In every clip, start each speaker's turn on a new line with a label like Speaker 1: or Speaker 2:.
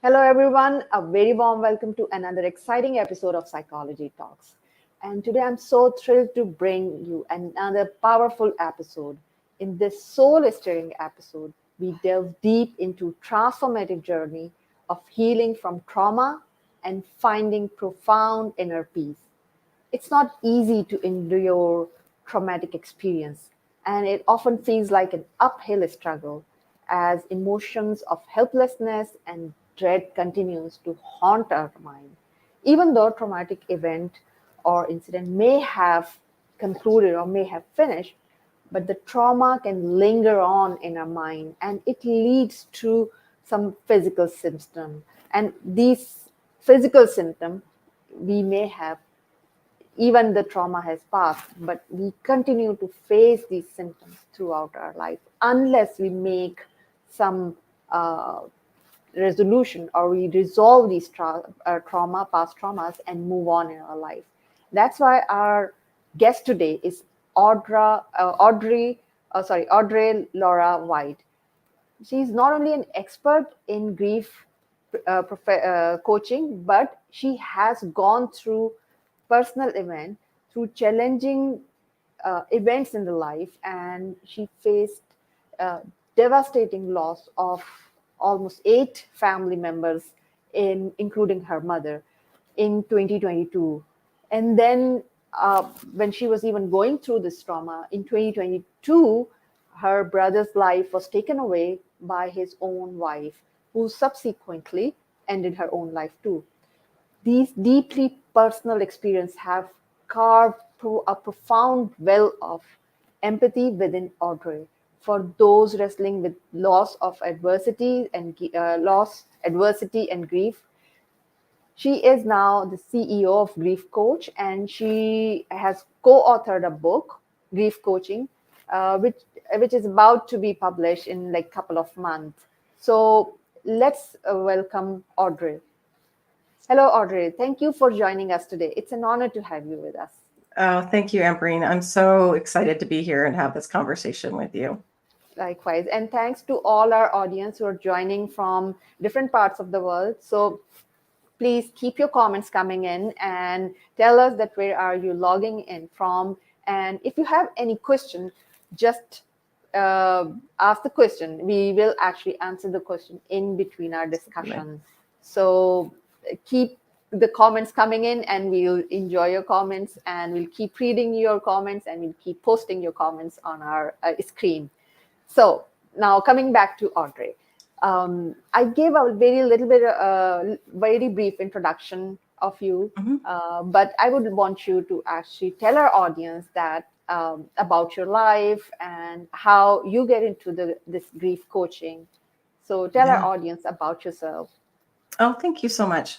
Speaker 1: Hello, everyone. A very warm welcome to another exciting episode of Psychology Talks. And today I'm so thrilled to bring you another powerful episode. In this soul stirring episode, we delve deep into transformative journey of healing from trauma and finding profound inner peace. It's not easy to endure traumatic experience, and it often feels like an uphill struggle as emotions of helplessness and dread continues to haunt our mind. Even though traumatic event or incident may have concluded or may have finished, but the trauma can linger on in our mind and it leads to some physical symptom. And these physical symptoms we may have even the trauma has passed, but we continue to face these symptoms throughout our life unless we make some uh, resolution or we resolve these past traumas, and move on in our life. That's why our guest today is Audrey Laura White. She's not only an expert in grief coaching, but she has gone through personal event, through challenging events in the life, and she faced uh, devastating loss of almost 8 family members, including her mother, in 2022. And then, when she was even going through this trauma in 2022, her brother's life was taken away by his own wife, who subsequently ended her own life too. These deeply personal experiences have carved through a profound well of empathy within Audrey for those wrestling with adversity and grief. She is now the CEO of Grief Coach, and she has co-authored a book, Grief Coaching, which is about to be published in like couple of months. So let's welcome Audrey. Hello, Audrey. Thank you for joining us today. It's an honor to have you with us.
Speaker 2: Oh, thank you, Ambreen. I'm so excited to be here and have this conversation with you.
Speaker 1: Likewise. And thanks to all our audience who are joining from different parts of the world. So please keep your comments coming in and tell us that where are you logging in from. And if you have any question, just ask the question. We will actually answer the question in between our discussion. So keep the comments coming in and we'll enjoy your comments and we'll keep reading your comments and we'll keep posting your comments on our screen. So now coming back to Audrey. I gave a very brief introduction of you, but I would want you to actually tell our audience that about your life and how you get into this grief coaching. So tell our audience about yourself.
Speaker 2: Oh, thank you so much.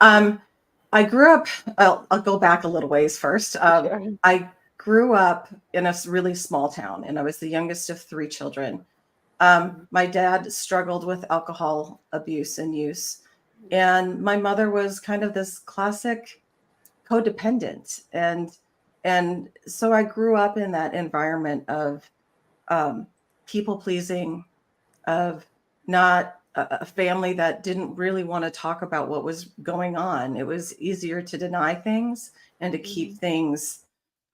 Speaker 2: I grew up, I'll go back a little ways first.
Speaker 1: Sure.
Speaker 2: I grew up in a really small town and I was the youngest of 3 children. My dad struggled with alcohol abuse and use, and my mother was kind of this classic codependent. And so I grew up in that environment of people pleasing, of not a family that didn't really want to talk about what was going on. It was easier to deny things and to keep things,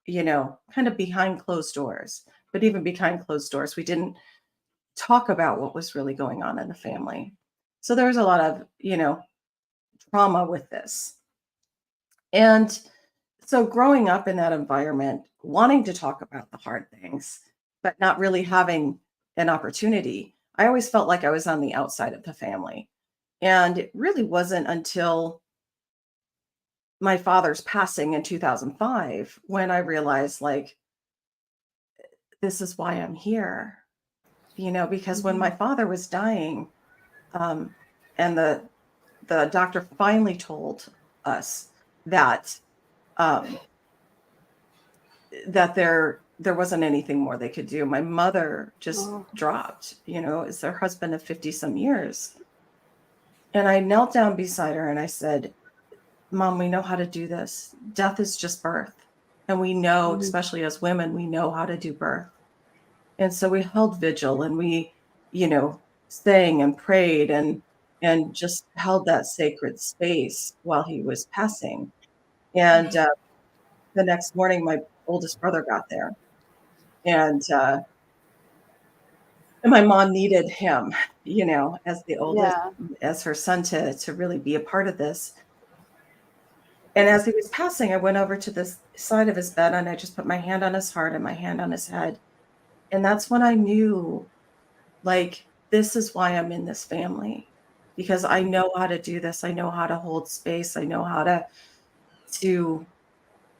Speaker 2: kind of behind closed doors. But even behind closed doors, we didn't talk about what was really going on in the family. So there was a lot of, trauma with this. And so growing up in that environment, wanting to talk about the hard things, but not really having an opportunity, I always felt like I was on the outside of the family. And it really wasn't until my father's passing in 2005 when I realized, like, this is why I'm here, because when my father was dying, and the doctor finally told us that um, that there wasn't anything more they could do. My mother just dropped, it's her husband of 50 some years. And I knelt down beside her and I said, Mom, we know how to do this. Death is just birth. And we know, especially as women, we know how to do birth. And so we held vigil and we, sang and prayed. And and just held that sacred space while he was passing. And the next morning, my oldest brother got there, and my mom needed him, as the oldest,
Speaker 1: Yeah.
Speaker 2: as her son, to really be a part of this. And as he was passing, I went over to this side of his bed and I just put my hand on his heart and my hand on his head. And that's when I knew, like, this is why I'm in this family, because I know how to do this. I know how to hold space. I know how to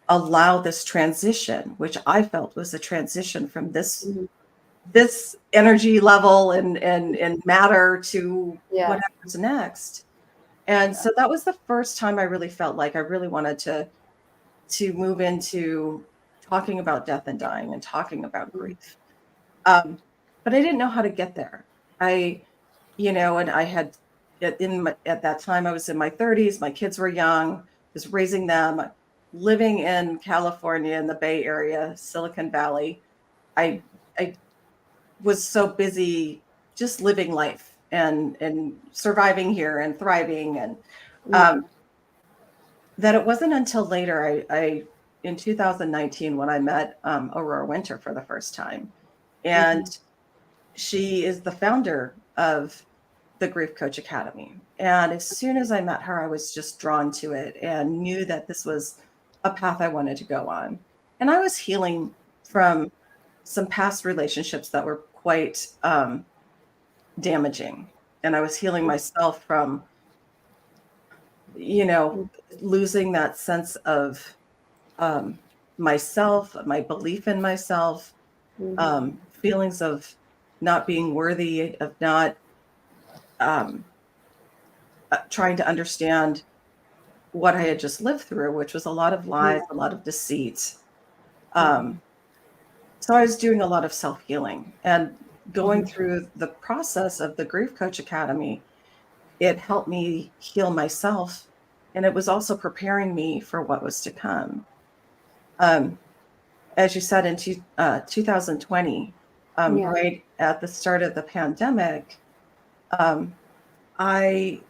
Speaker 2: allow this transition, which I felt was a transition from
Speaker 1: Mhm.
Speaker 2: this energy level and matter to
Speaker 1: Yeah.
Speaker 2: whatever's next. And
Speaker 1: Yeah.
Speaker 2: so that was the first time I really felt like I really wanted to move into talking about death and dying and talking about
Speaker 1: Mhm.
Speaker 2: grief. But I didn't know how to get there. And I had at that time I was in my 30s, my kids were young, was raising them, living in California in the Bay Area, Silicon Valley. I was so busy just living life and surviving here and thriving, and
Speaker 1: Yeah.
Speaker 2: that it wasn't until later I in 2019 when I met Aurora Winter for the first time. And
Speaker 1: Mhm.
Speaker 2: she is the founder of the Grief Coach Academy. And as soon as I met her, I was just drawn to it and knew that this was a path I wanted to go on. And I was healing from some past relationships that were quite damaging. And I was healing myself from, you know,
Speaker 1: Mhm.
Speaker 2: losing that sense of um, myself, my belief in myself,
Speaker 1: Mhm.
Speaker 2: feelings of not being worthy, of not um, trying to understand what I had just lived through, which was a lot of lies,
Speaker 1: Yeah.
Speaker 2: a lot of deceit.
Speaker 1: Yeah.
Speaker 2: Um, so I was doing a lot of self healing and going
Speaker 1: Mhm.
Speaker 2: through the process of the Grief Coach Academy. It helped me heal myself, and it was also preparing me for what was to come. Um, as you said, in 2020,
Speaker 1: Yeah.
Speaker 2: right at the start of the pandemic, um, I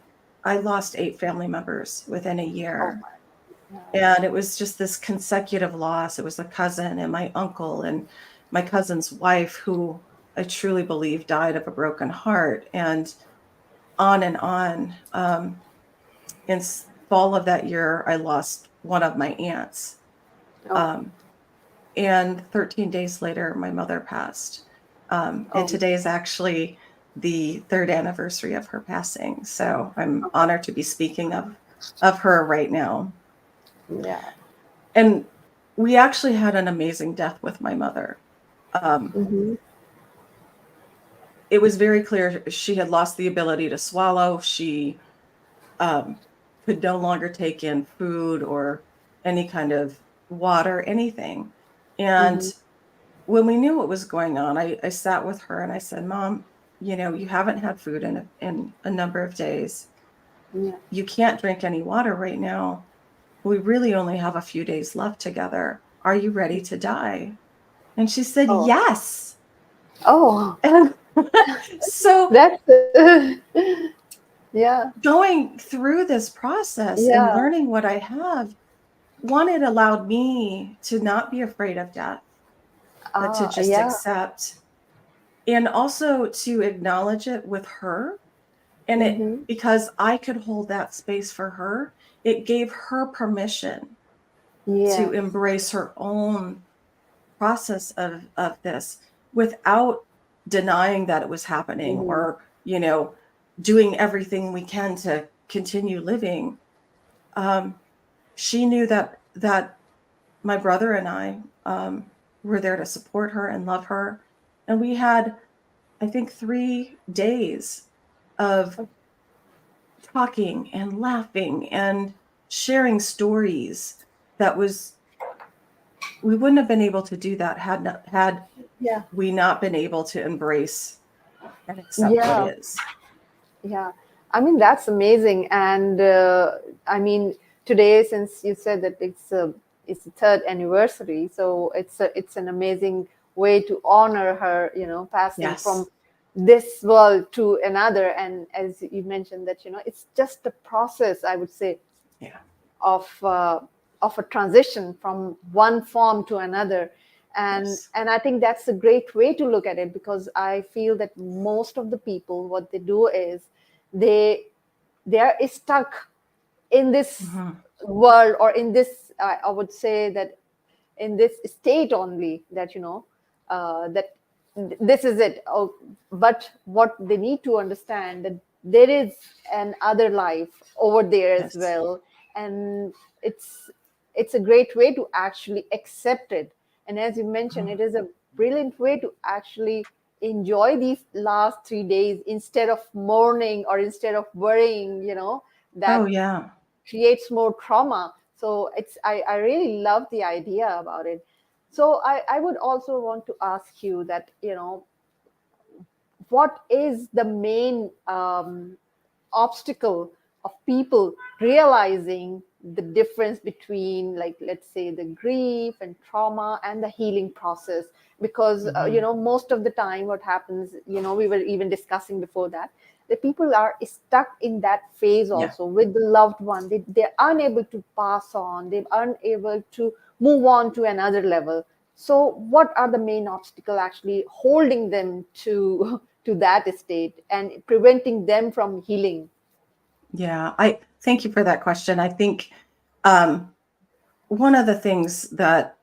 Speaker 2: I lost 8 family members within a
Speaker 1: Oh
Speaker 2: year.
Speaker 1: my. Yeah.
Speaker 2: And it was just this consecutive loss. It was a cousin and my uncle and my cousin's wife, who I truly believe died of a broken heart, and on and on. In fall of that year, I lost one of my aunts.
Speaker 1: Okay.
Speaker 2: Um, and 13 days later, my mother passed. And
Speaker 1: Oh.
Speaker 2: today is actually the third anniversary of her passing. So I'm
Speaker 1: Okay.
Speaker 2: honored to be speaking of her right now.
Speaker 1: Yeah.
Speaker 2: And we actually had an amazing death with my mother. Um,
Speaker 1: Mhm.
Speaker 2: it was very clear she had lost the ability to swallow. She um, could no longer take in food or any kind of water, anything. And
Speaker 1: Mhm.
Speaker 2: when we knew what was going on, I sat with her and I said, Mom, you haven't had food in a number of days.
Speaker 1: Yeah.
Speaker 2: You can't drink any water right now. We really only have a few days left together. Are you ready to die? And she said,
Speaker 1: Oh.
Speaker 2: yes.
Speaker 1: Oh.
Speaker 2: And so
Speaker 1: That's yeah.
Speaker 2: going through this process and
Speaker 1: Yeah.
Speaker 2: learning what I have, one, it allowed me to not be afraid of death, but to
Speaker 1: Ah.
Speaker 2: just
Speaker 1: Yeah.
Speaker 2: accept and also to acknowledge it with her. And it,
Speaker 1: Mhm.
Speaker 2: because I could hold that space for her, it gave her permission to
Speaker 1: Yes.
Speaker 2: embrace her own process of this without denying that it was happening,
Speaker 1: Mhm.
Speaker 2: or doing everything we can to continue living. um, she knew that my brother and I were there to support her and love her, and we had, I think, 3 days of talking and laughing and sharing stories. That was We wouldn't have been able to do that had
Speaker 1: Yeah.
Speaker 2: we not been able to embrace and accept what
Speaker 1: Yeah.
Speaker 2: is.
Speaker 1: Yeah, I mean that's amazing, and I mean today, since you said that it's the third anniversary, so it's an amazing way to honor her, passing from
Speaker 2: Yes.
Speaker 1: this world to another. And as you mentioned that, it's just a process, I would say,
Speaker 2: Yeah.
Speaker 1: of of a transition from one form to another.
Speaker 2: Yes.
Speaker 1: And I think that's a great way to look at it, because I feel that most of the people, what they do is they are stuck in this
Speaker 2: Mhm.
Speaker 1: world, or in this, I would say that, in this state only, that that this is it. Oh, but what they need to understand, that there is an other life over there as
Speaker 2: Yes.
Speaker 1: well. And it's it's a great way to actually accept it. And as you mentioned,
Speaker 2: Mhm.
Speaker 1: it is a brilliant way to actually enjoy these last 3 days, instead of mourning, or instead of worrying,
Speaker 2: Oh,
Speaker 1: that
Speaker 2: yeah.
Speaker 1: creates more trauma. So I really love the idea about it. So I would also want to ask you that, what is the main obstacle of people realizing the difference between, like, let's say, the grief and trauma and the healing process? Because
Speaker 2: Mhm.
Speaker 1: most of the time what happens, we were even discussing before that, the people are stuck in that phase
Speaker 2: Yeah.
Speaker 1: also with the loved one. They're unable to pass on, they're unable to move on to another level. So what are the main obstacle actually holding them to to that state and preventing them from healing?
Speaker 2: Yeah. I thank you for that question. I think um, one of the things that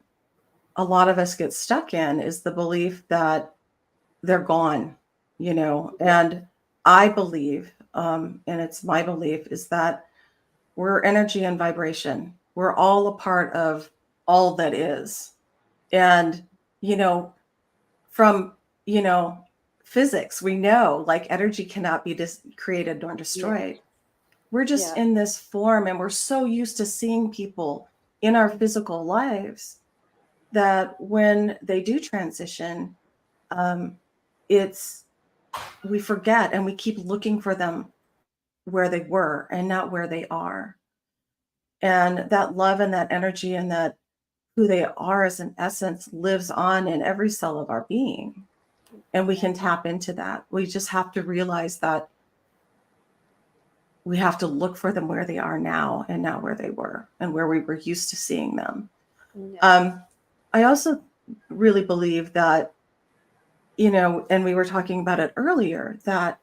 Speaker 2: a lot of us get stuck in is the belief that they're gone,
Speaker 1: Yeah,
Speaker 2: and I believe, and it's my belief, is that we're energy and vibration. We're all a part of all that is. And, you know, from, you know, physics, we know like energy cannot be created nor
Speaker 1: yeah,
Speaker 2: destroyed. We're just
Speaker 1: yeah,
Speaker 2: in this form, and we're so used to seeing people in our physical lives that when they do transition, um, it's we forget and we keep looking for them where they were and not where they are. And that love and that energy and that who they are as an essence lives on in every cell of our being. And we
Speaker 1: yeah,
Speaker 2: can tap into that. We just have to realize that we have to look for them where they are now and not where they were and where we were used to seeing them.
Speaker 1: yeah,
Speaker 2: Um, I also really believe that, and we were talking about it earlier, that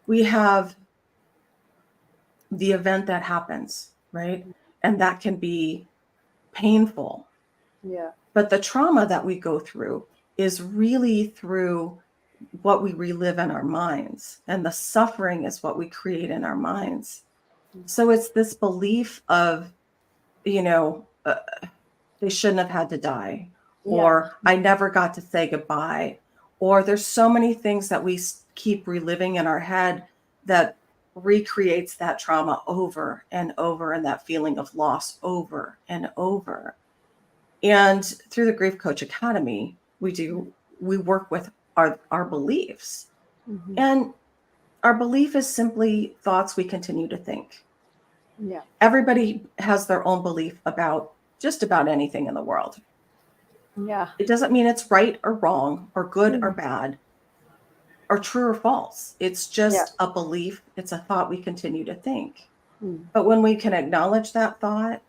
Speaker 2: we have the event that happens, right? And that can be painful.
Speaker 1: yeah,
Speaker 2: But the trauma that we go through is really through what we relive in our minds, and the suffering is what we create in our minds. So it's this belief of, you know, uh, they shouldn't have had to die,
Speaker 1: yeah,
Speaker 2: or I never got to say goodbye, or there's so many things that we keep reliving in our head that recreates that trauma over and over, and that feeling of loss over and over. And through the Grief Coach Academy, we work with our beliefs.
Speaker 1: mhm,
Speaker 2: And our belief is simply thoughts we continue to think.
Speaker 1: yeah,
Speaker 2: Everybody has their own belief about just about anything in the world.
Speaker 1: yeah,
Speaker 2: It doesn't mean it's right or wrong or good or
Speaker 1: mhm,
Speaker 2: bad or true or false. It's
Speaker 1: yeah,
Speaker 2: just a belief, it's a thought we continue to think.
Speaker 1: mm,
Speaker 2: But when we can acknowledge that thought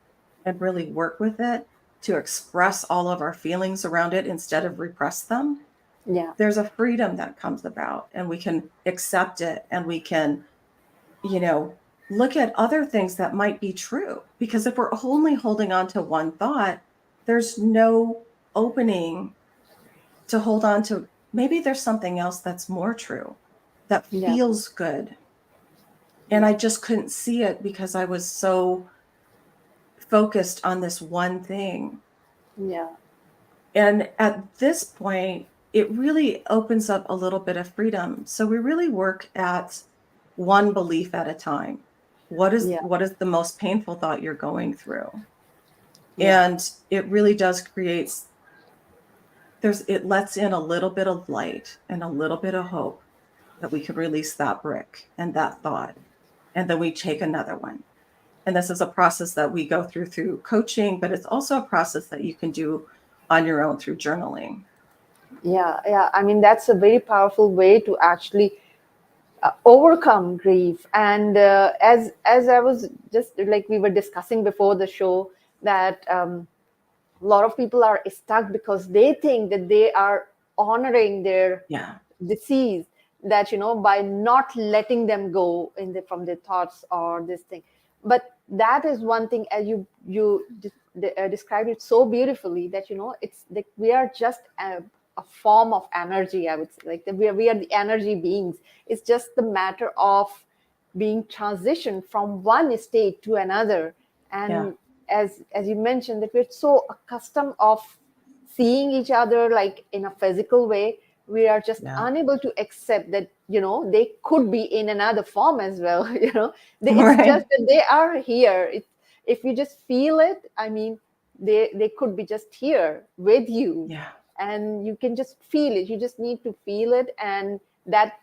Speaker 2: and really work with it to express all of our feelings around it instead of repress them,
Speaker 1: yeah,
Speaker 2: there's a freedom that comes about, and we can accept it, and we can, you know, look at other things that might be true. Because if we're only holding on to one thought, there's no opening to hold on to. Maybe there's something else that's more true, that
Speaker 1: yeah,
Speaker 2: feels good. And
Speaker 1: yeah,
Speaker 2: I just couldn't see it because I was so focused on this one thing.
Speaker 1: yeah,
Speaker 2: And at this point, it really opens up a little bit of freedom. So we really work at one belief at a time.
Speaker 1: yeah,
Speaker 2: What is the most painful thought you're going through?
Speaker 1: yeah,
Speaker 2: And it really does it lets in a little bit of light and a little bit of hope that we can release that brick and that thought. And then we take another one. And this is a process that we go through coaching, but it's also a process that you can do on your own through journaling.
Speaker 1: Yeah. I mean, that's a very powerful way to actually overcome grief. And as I was just like we were discussing before the show, that a lot of people are stuck because they think that they are honoring their
Speaker 2: Yeah.
Speaker 1: deceased, that by not letting them go from their thoughts or this thing. But that is one thing, as you described it so beautifully, that it's like we are just a form of energy, I would say, like we are the energy beings. It's just the matter of being transitioned from one state to another.
Speaker 2: Yeah.
Speaker 1: And as you mentioned, that we're so accustomed of seeing each other like in a physical way, we are just
Speaker 2: Yeah.
Speaker 1: unable to accept that they could be in another form as well. It's just
Speaker 2: Right.
Speaker 1: that they are here. If you just feel it, I mean, they could be just here with you,
Speaker 2: Yeah.
Speaker 1: and you can just feel it. You just need to feel it, and that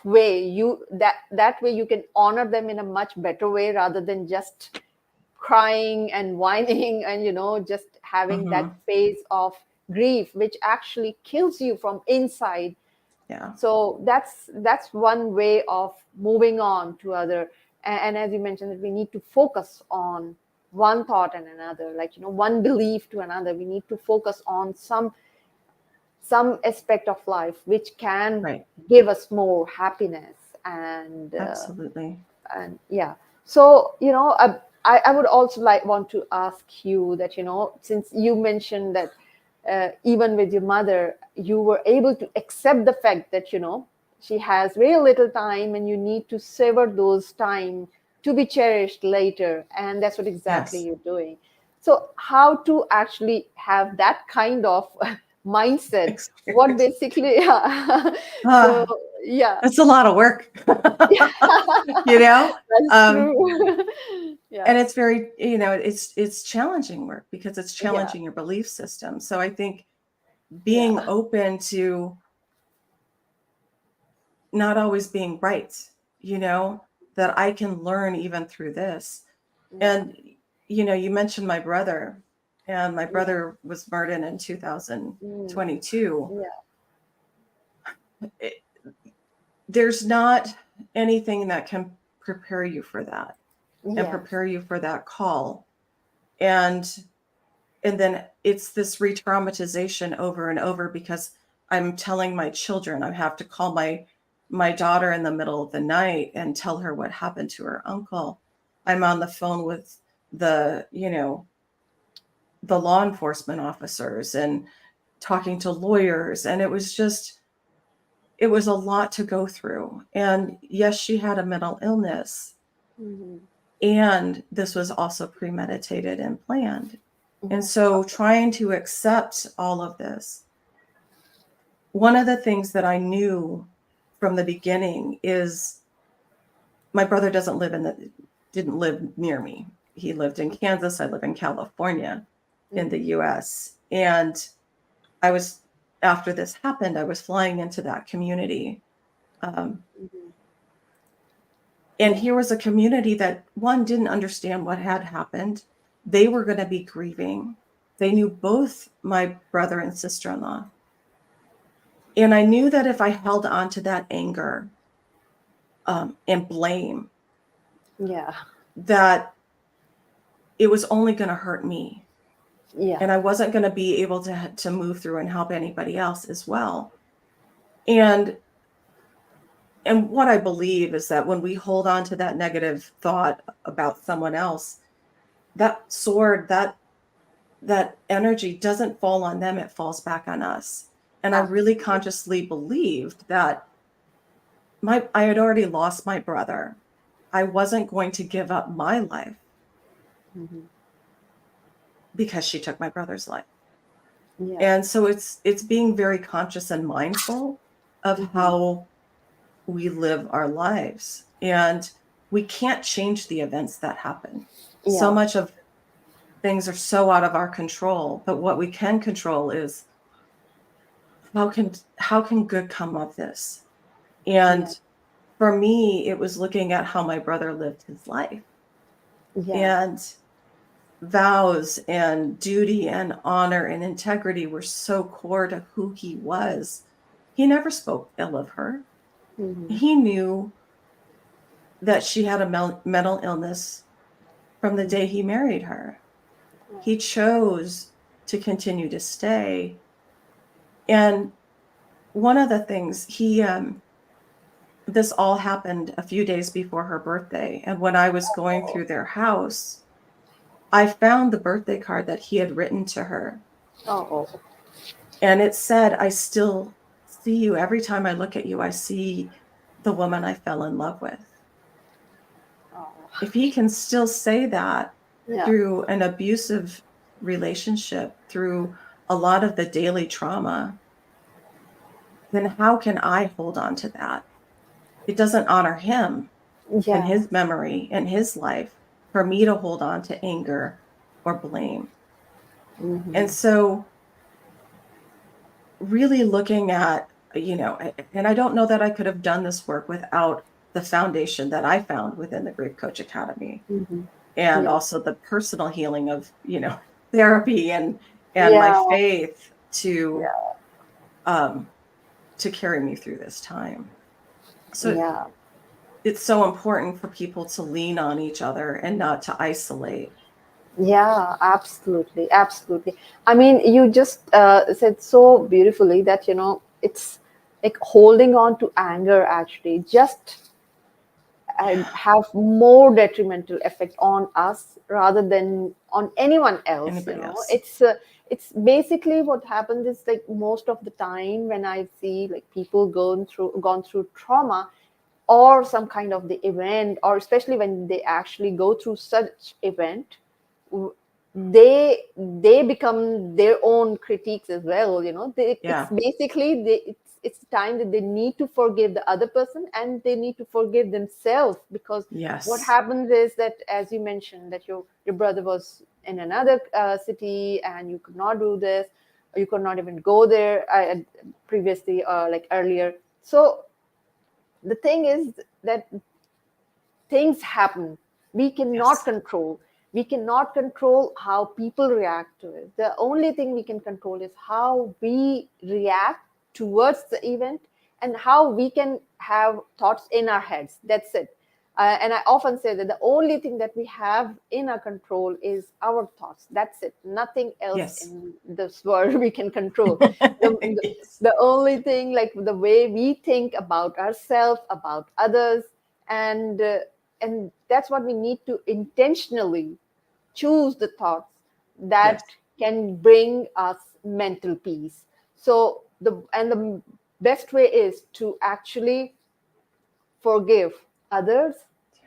Speaker 1: way you can honor them in a much better way, rather than just crying and whining and just having that
Speaker 2: Hmm.
Speaker 1: phase of grief, which actually kills you from inside.
Speaker 2: Yeah.
Speaker 1: So that's one way of moving on to other. And as you mentioned, that we need to focus on one thought and another, like one belief to another. We need to focus on some aspect of life which can
Speaker 2: Right.
Speaker 1: give us more happiness. and uh,
Speaker 2: Absolutely.
Speaker 1: and yeah. So I would also want to ask you that, since you mentioned that even with your mother, you were able to accept the fact that she has very little time, and you need to savor those time to be cherished later, and that's what exactly
Speaker 2: Yes.
Speaker 1: you're doing. So how to actually have that kind of mindset, what
Speaker 2: Experience.
Speaker 1: basically so
Speaker 2: Ah,
Speaker 1: yeah.
Speaker 2: it's a lot of work. you know?
Speaker 1: That's
Speaker 2: Um,
Speaker 1: true.
Speaker 2: and
Speaker 1: Yeah,
Speaker 2: it's very, it's challenging work because it's
Speaker 1: yeah,
Speaker 2: challenging your belief system. So I think being
Speaker 1: yeah,
Speaker 2: open to not always being right, that I can learn even through this.
Speaker 1: yeah,
Speaker 2: And, you mentioned my brother, and my
Speaker 1: yeah,
Speaker 2: brother was murdered in
Speaker 1: mm,
Speaker 2: 2022.
Speaker 1: yeah,
Speaker 2: It, there's not anything that can prepare you for that and
Speaker 1: yes,
Speaker 2: prepare you for that call. And then it's this re-traumatization over and over because I'm telling my children, I have to call my daughter in the middle of the night and tell her what happened to her uncle. I'm on the phone with the, the law enforcement officers and talking to lawyers, and it was a lot to go through. And yes, she had a mental illness,
Speaker 1: hmm,
Speaker 2: and this was also premeditated and planned. And
Speaker 1: hmm,
Speaker 2: so trying to accept all of this, one of the things that I knew from the beginning is my brother didn't live near me. He lived in Kansas. I live in California in the
Speaker 1: hmm,
Speaker 2: US. And I was, after this happened, I was flying into that community. Um,
Speaker 1: hmm,
Speaker 2: and
Speaker 1: yeah,
Speaker 2: here was a community that, one, didn't understand what had happened. They were going to be grieving. They knew both my brother and sister-in-law. And I knew that if I held on to that anger, and blame,
Speaker 1: yeah,
Speaker 2: that it was only going to hurt me.
Speaker 1: yeah,
Speaker 2: And I wasn't going to be able to move through and help anybody else as well. And what I believe is that when we hold on to that negative thought about someone else, that sword, that energy doesn't fall on them, it falls back on us. And I really
Speaker 1: absolutely.
Speaker 2: consciously believed that I had already lost my brother. I wasn't going to give up my life
Speaker 1: Hmm,
Speaker 2: because she took my brother's life.
Speaker 1: yeah,
Speaker 2: And so it's being very conscious and mindful of
Speaker 1: hmm,
Speaker 2: how we live our lives. And we can't change the events that happen. So
Speaker 1: yeah,
Speaker 2: much of things are so out of our control, but what we can control is how can good come of this? And
Speaker 1: yeah,
Speaker 2: for me, it was looking at how my brother lived his life.
Speaker 1: yeah,
Speaker 2: And vows and duty and honor and integrity were so core to who he was. He never spoke ill of her.
Speaker 1: Mm-hmm.
Speaker 2: He knew that she had a mental illness from the day he married her. He chose to continue to stay. And one of the things this all happened a few days before her birthday. And when I was going through their house, I found the birthday card that he had written to her.
Speaker 1: Oh,
Speaker 2: And it said, I still see you. Every time I look at you, I see the woman I fell in love with.
Speaker 1: oh.
Speaker 2: If he can still say that
Speaker 1: Yeah.
Speaker 2: through an abusive relationship, through a lot of the daily trauma, then how can I hold on to that? It doesn't honor him and
Speaker 1: Yeah.
Speaker 2: his memory and his life for me to hold on to anger or blame.
Speaker 1: Mm-hmm.
Speaker 2: And so really looking at, and I don't know that I could have done this work without the foundation that I found within the Grief Coach Academy,
Speaker 1: Mm-hmm.
Speaker 2: and
Speaker 1: Yeah.
Speaker 2: also the personal healing of, therapy and my
Speaker 1: Yeah.
Speaker 2: faith to
Speaker 1: Yeah.
Speaker 2: um to carry me through this time. So
Speaker 1: Yeah.
Speaker 2: it's so important for people to lean on each other and not to isolate.
Speaker 1: Yeah, absolutely, absolutely. I mean, you just said so beautifully that, it's like holding on to anger actually just have more detrimental effect on us rather than on anyone else.
Speaker 2: Anybody else?
Speaker 1: It's basically what happens is like most of the time when I see like people gone through trauma or some kind of the event, or especially when they actually go through such event, w- they become their own critiques as well. It's
Speaker 2: Yeah.
Speaker 1: basically it's the time that they need to forgive the other person and they need to forgive themselves, because what
Speaker 2: Yes.
Speaker 1: happens is that, as you mentioned, that your brother was in another city and you could not do this, or you could not even go there previously, like earlier. So the thing is that things happen. We cannot
Speaker 2: Yes.
Speaker 1: control. We cannot control how people react to it. The only thing we can control is how we react towards the event and how we can have thoughts in our heads. That's it. And I often say that the only thing that we have in our control is our thoughts. That's it. Nothing else
Speaker 2: Yes.
Speaker 1: in this world we can control. The,
Speaker 2: Yes.
Speaker 1: the only thing, like the way we think about ourselves, about others, and and that's what we need to intentionally choose the thoughts
Speaker 2: Yes.
Speaker 1: that can bring us mental peace. So the best way is to actually forgive others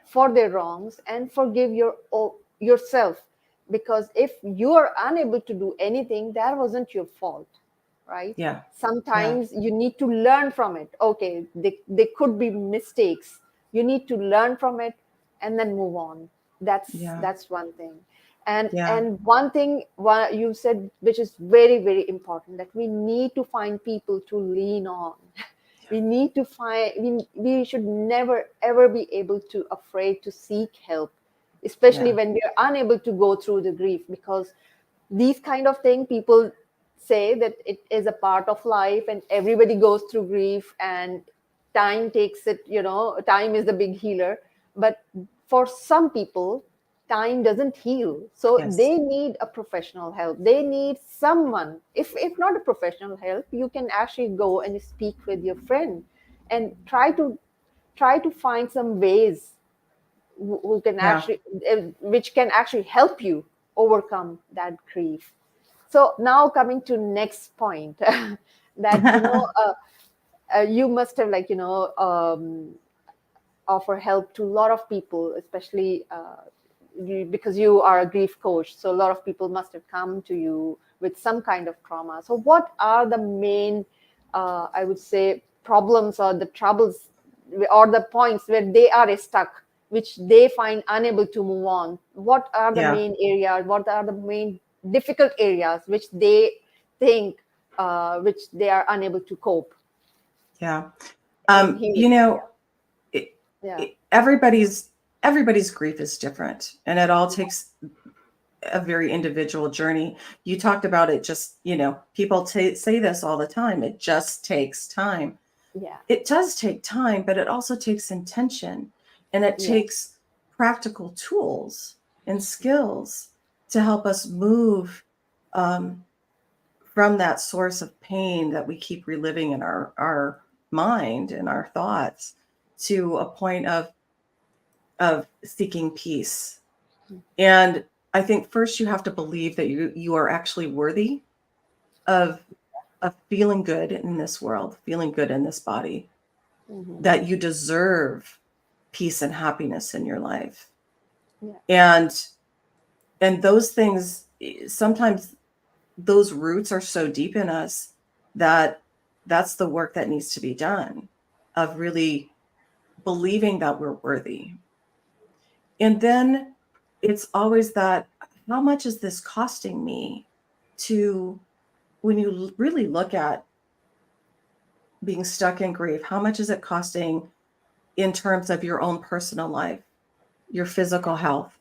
Speaker 1: for their wrongs and forgive yourself, because if you are unable to do anything, that wasn't your fault, right?
Speaker 2: Yeah. Yeah.
Speaker 1: Sometimes you need to learn from it. Okay, they could be mistakes. You need to learn from it and then move on.
Speaker 2: Yeah.
Speaker 1: That's one thing. and
Speaker 2: Yeah.
Speaker 1: and one thing what you said, which is very, very important, that we need to find people to lean on. We need to find we should never ever be able to afraid to seek help, especially
Speaker 2: Yeah.
Speaker 1: when we are unable to go through the grief, because these kind of thing, people say that it is a part of life and everybody goes through grief, and time takes it, time is the big healer. But for some people, time doesn't heal, so
Speaker 2: Yes.
Speaker 1: they need a professional help. They need someone. If not a professional help, you can actually go and speak with your friend and try to find some ways who can
Speaker 2: Yeah.
Speaker 1: actually which can actually help you overcome that grief. So now coming to next point, that you must have, like, offer help to a lot of people, especially because you are a grief coach. So a lot of people must have come to you with some kind of trauma. So what are the main, I would say, problems or the troubles or the points where they are stuck, which they find unable to move on? What are the
Speaker 2: Yeah.
Speaker 1: main areas? What are the main difficult areas which they think, which they are unable to cope
Speaker 2: Yeah.
Speaker 1: in
Speaker 2: You
Speaker 1: healing?
Speaker 2: know, it,
Speaker 1: Yeah.
Speaker 2: everybody's grief is different, and it all takes a very individual journey. You talked about it, just, people say this all the time. It just takes time.
Speaker 1: Yeah.
Speaker 2: It does take time, but it also takes intention, and it
Speaker 1: Yeah.
Speaker 2: takes practical tools and skills to help us move um, from that source of pain that we keep reliving in our mind and our thoughts to a point of seeking peace. And I think first you have to believe that you are actually worthy of feeling good in this world, feeling good in this body,
Speaker 1: Mm-hmm.
Speaker 2: that you deserve peace and happiness in your life.
Speaker 1: Yeah.
Speaker 2: And those things, sometimes those roots are so deep in us that that's the work that needs to be done, of really believing that we're worthy. And then it's always that, how much is this costing me? To When you really look at being stuck in grief, how much is it costing in terms of your own personal life, your physical health,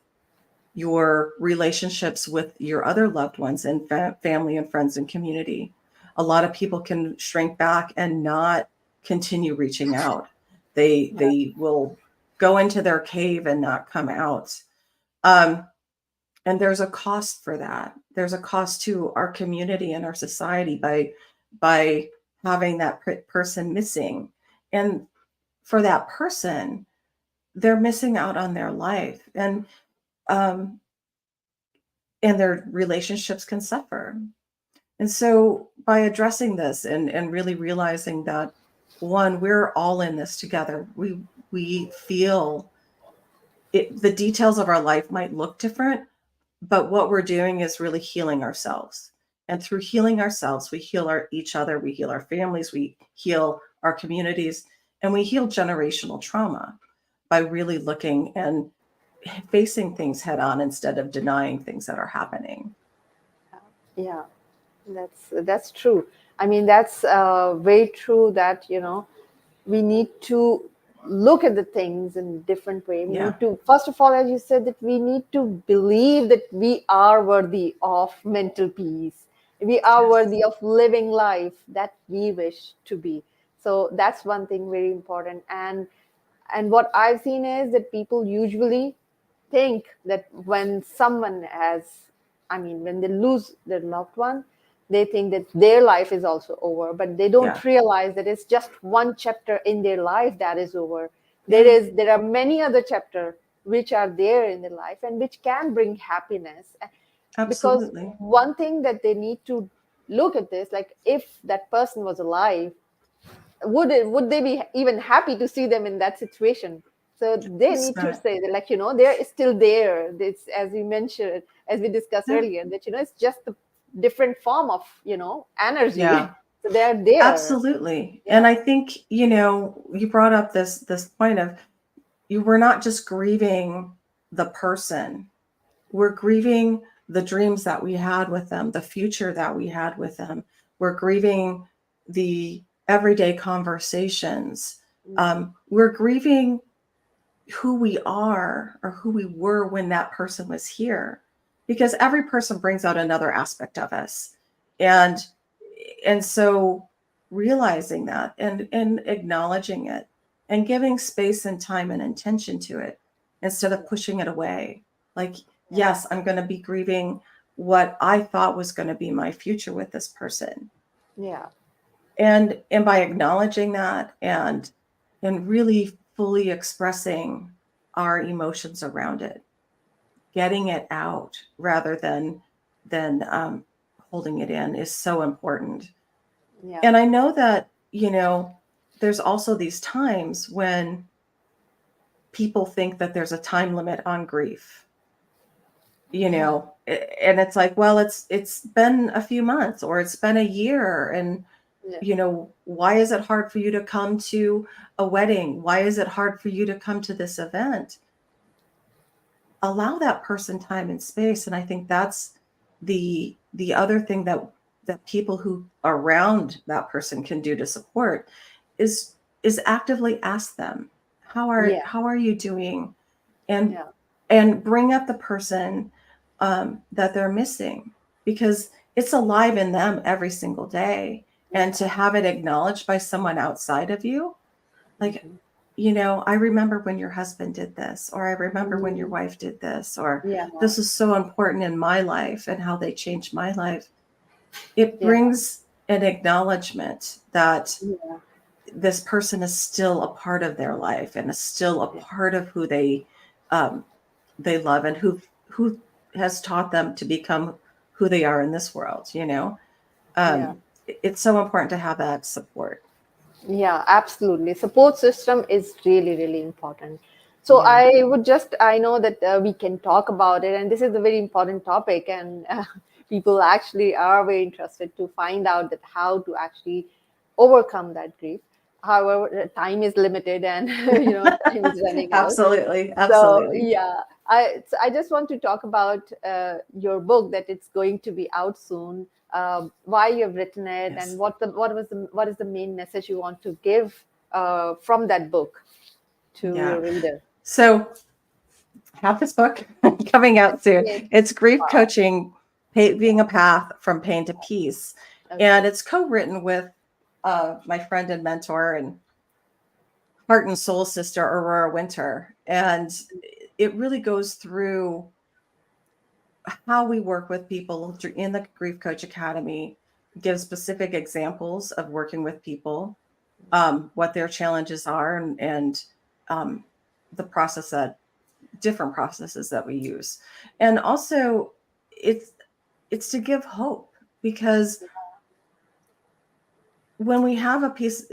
Speaker 2: your relationships with your other loved ones and family and friends and community? A lot of people can shrink back and not continue reaching out.
Speaker 1: Yeah.
Speaker 2: They will go into their cave and not come out. Um, and there's a cost for that. There's a cost to our community and our society by having that person missing. And for that person, they're missing out on their life, um, and their relationships can suffer. And so by addressing this and really realizing that, one, we're all in this together. We feel it, the details of our life might look different, but what we're doing is really healing ourselves. And through healing ourselves, we heal each other, we heal our families, we heal our communities, and we heal generational trauma by really looking and facing things head on instead of denying things that are happening.
Speaker 1: Yeah. That's true. I mean, that's very true that, we need to look at the things in a different way. We
Speaker 2: Yeah.
Speaker 1: need to, first of all, as you said, that we need to believe that we are worthy of mental peace. We are
Speaker 2: Yes.
Speaker 1: worthy of living life that we wish to be. So that's one thing very important. And what I've seen is that people usually think that when someone has, I mean, when they lose their loved one, they think that their life is also over, but they
Speaker 2: Yeah.
Speaker 1: don't realize that it's just one chapter in their life that is over.
Speaker 2: Yeah.
Speaker 1: There are many other chapters which are there in their life and which can bring happiness. Because
Speaker 2: Absolutely.
Speaker 1: one thing that they need to look at this, like if that person was alive, would they be even happy to see them in that situation? So they
Speaker 2: It's
Speaker 1: need to
Speaker 2: not.
Speaker 1: say that, like, they're still there. It's, as we mentioned, as we discussed
Speaker 2: Yeah.
Speaker 1: earlier, that it's just a different form of energy.
Speaker 2: Yeah.
Speaker 1: So they're there.
Speaker 2: Absolutely. And
Speaker 1: Yeah.
Speaker 2: I think, you brought up this point of, we're not just grieving the person, we're grieving the dreams that we had with them, the future that we had with them. We're grieving the everyday conversations. We're grieving who we are or who we were when that person was here, because every person brings out another aspect of us. And and so realizing that and acknowledging it and giving space and time and intention to it instead of pushing it away, like,
Speaker 1: Yeah.
Speaker 2: yes, I'm going to be grieving what I thought was going to be my future with this person.
Speaker 1: Yeah.
Speaker 2: And by acknowledging that and really fully expressing our emotions around it, getting it out rather than holding it in, is so important.
Speaker 1: Yeah.
Speaker 2: And I know that, there's also these times when people think that there's a time limit on grief, and it's like, well, it's been a few months or it's been a year, and
Speaker 1: Yeah.
Speaker 2: why is it hard for you to come to a wedding? Why is it hard for you to come to this event? Allow that person time and space. And I think that's the other thing that people who are around that person can do to support is actively ask them, how are
Speaker 1: Yeah.
Speaker 2: how are you doing? and
Speaker 1: Yeah.
Speaker 2: and bring up the person, that they're missing, because it's alive in them every single day. And to have it acknowledged by someone outside of you, like, I remember when your husband did this, or I remember when your wife did this, or
Speaker 1: Yeah.
Speaker 2: this is so important in my life and how they changed my life. It
Speaker 1: Yeah.
Speaker 2: brings an acknowledgement that
Speaker 1: Yeah.
Speaker 2: this person is still a part of their life and is still a part of who they love, and who has taught them to become who they are in this world.
Speaker 1: Yeah.
Speaker 2: It's so important to have that support.
Speaker 1: Yeah, absolutely. Support system is really, really important. So
Speaker 2: Yeah.
Speaker 1: I know that we can talk about it, and this is a very important topic, and people actually are very interested to find out that how to actually overcome that grief. However, time is limited, and time is running out.
Speaker 2: Absolutely.
Speaker 1: So
Speaker 2: Absolutely.
Speaker 1: yeah, I just want to talk about your book, that it's going to be out soon. Why you've written it, and
Speaker 2: Yes.
Speaker 1: what is the main message you want to give from that book to
Speaker 2: Yeah.
Speaker 1: your reader?
Speaker 2: So I have this book coming out soon.
Speaker 1: Okay.
Speaker 2: It's Grief
Speaker 1: Wow.
Speaker 2: Coaching, Paving a Path from Pain to Peace. And
Speaker 1: Okay.
Speaker 2: it's co-written with my friend and mentor and heart and soul sister, Aurora Winter. And it really goes through how we work with people in the Grief Coach Academy, gives specific examples of working with people, what their challenges are, and um, the process that different processes that we use. And also it's to give hope, because when we have a piece,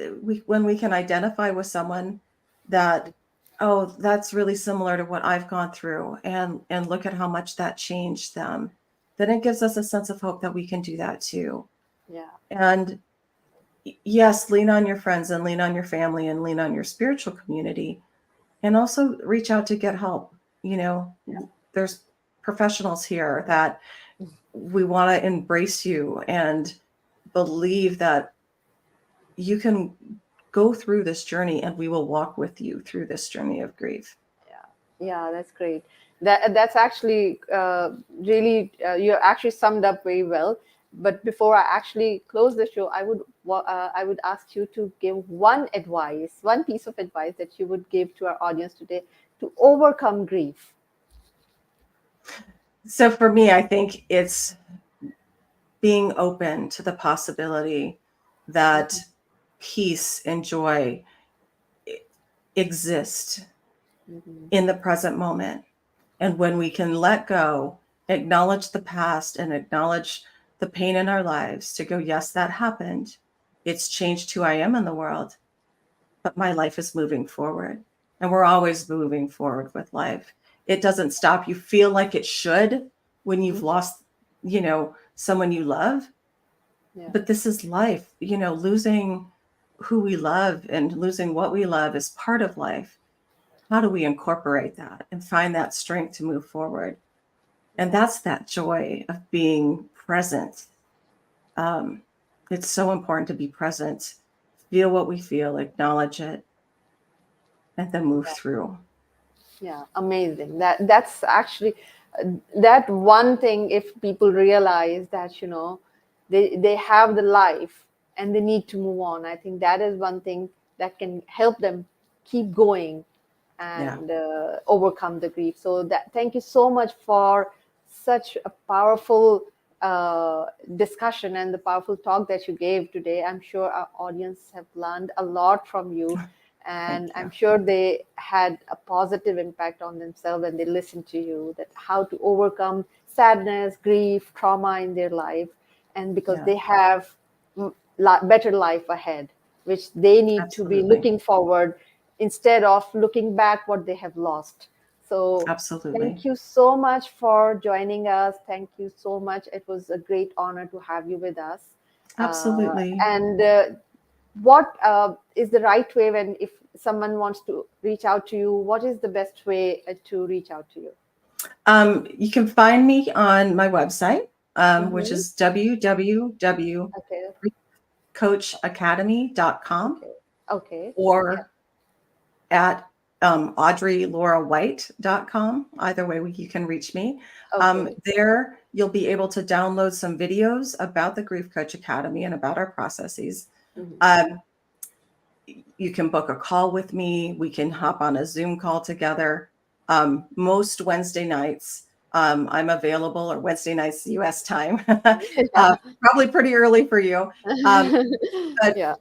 Speaker 2: when we can identify with someone that, oh, that's really similar to what I've gone through, and look at how much that changed them, then it gives us a sense of hope that we can do that too.
Speaker 1: Yeah.
Speaker 2: And yes, lean on your friends and lean on your family and lean on your spiritual community, and also reach out to get help. There's professionals here that we want to embrace you and believe that you can go through this journey, and we will walk with you through this journey of grief.
Speaker 1: Yeah, that's great. That's actually really you actually summed up very well. But before I actually close the show, I would ask you to give one piece of advice that you would give to our audience today to overcome grief.
Speaker 2: So for me, I think it's being open to the possibility that peace and joy exist
Speaker 1: Mhm.
Speaker 2: in the present moment. And when we can let go, acknowledge the past, and acknowledge the pain in our lives, to go, yes, that happened. It's changed who I am in the world, but my life is moving forward. And we're always moving forward with life. It doesn't stop. You feel like it should when you've lost, someone you love.
Speaker 1: Yeah.
Speaker 2: But this is life. Losing who we love and losing what we love is part of life. How do we incorporate that and find that strength to move forward? And that's that joy of being present. Um, it's so important to be present, feel what we feel, acknowledge it, and then move through.
Speaker 1: Yeah, amazing. That's actually that one thing. If people realize that they have the life and they need to move on, I think that is one thing that can help them keep going
Speaker 2: Yeah,
Speaker 1: and overcome the grief. So that thank you so much for such a powerful discussion and the powerful talk that you gave today. I'm sure our audience have learned a lot from you,
Speaker 2: thank
Speaker 1: and
Speaker 2: you.
Speaker 1: I'm sure they had a positive impact on themselves when they listened to you, that how to overcome sadness, grief, trauma in their life, and because
Speaker 2: Yeah,
Speaker 1: they have better life ahead, which they need to be
Speaker 2: absolutely.
Speaker 1: looking forward instead of looking back what they have lost. So
Speaker 2: Absolutely.
Speaker 1: thank you so much for joining us. Thank you so much. It was a great honor to have you with us.
Speaker 2: Absolutely.
Speaker 1: And what is the right way when if someone wants to reach out to you? What is the best way to reach out to you?
Speaker 2: You can find me on my website, which
Speaker 1: Mm-hmm.
Speaker 2: is
Speaker 1: Okay.
Speaker 2: www.coachacademy.com,
Speaker 1: Okay. Okay. Yeah.
Speaker 2: or at audreylaurawhite.com. Either way, you can reach me.
Speaker 1: Okay.
Speaker 2: There, you'll be able to download some videos about the Grief Coach Academy and about our processes.
Speaker 1: Mhm.
Speaker 2: You can book a call with me. We can hop on a Zoom call together. Most Wednesday nights, I'm available, or Wednesday nights US time, probably pretty early for you. But
Speaker 1: Yeah.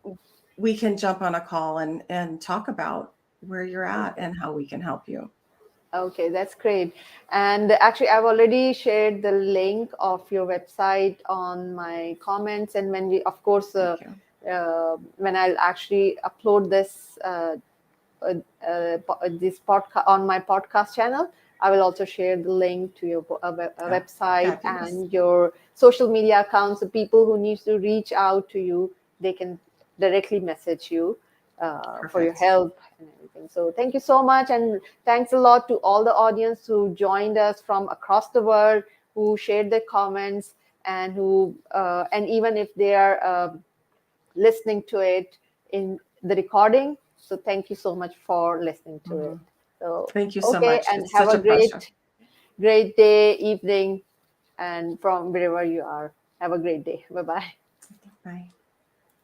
Speaker 2: we can jump on a call and talk about where you're at and how we can help you.
Speaker 1: Okay, that's great. And actually, I've already shared the link of your website on my comments. And when we, of course,
Speaker 2: Thank you.
Speaker 1: when I'll actually upload this podcast on my podcast channel, I will also share the link to your website
Speaker 2: Fabulous.
Speaker 1: and your social media accounts. The people who need to reach out to you, they can directly message you for your
Speaker 2: Perfect.
Speaker 1: help and everything. So thank you so much, and thanks a lot to all the audience who joined us from across the world, who shared their comments, and who and even if they are listening to it in the recording. So thank you so much for listening to it. So
Speaker 2: Thank you so
Speaker 1: okay,
Speaker 2: much.
Speaker 1: and
Speaker 2: It's
Speaker 1: have
Speaker 2: such
Speaker 1: a
Speaker 2: a pleasure.
Speaker 1: great day, evening, and from wherever you are. Have a great day. Bye bye.
Speaker 2: Bye.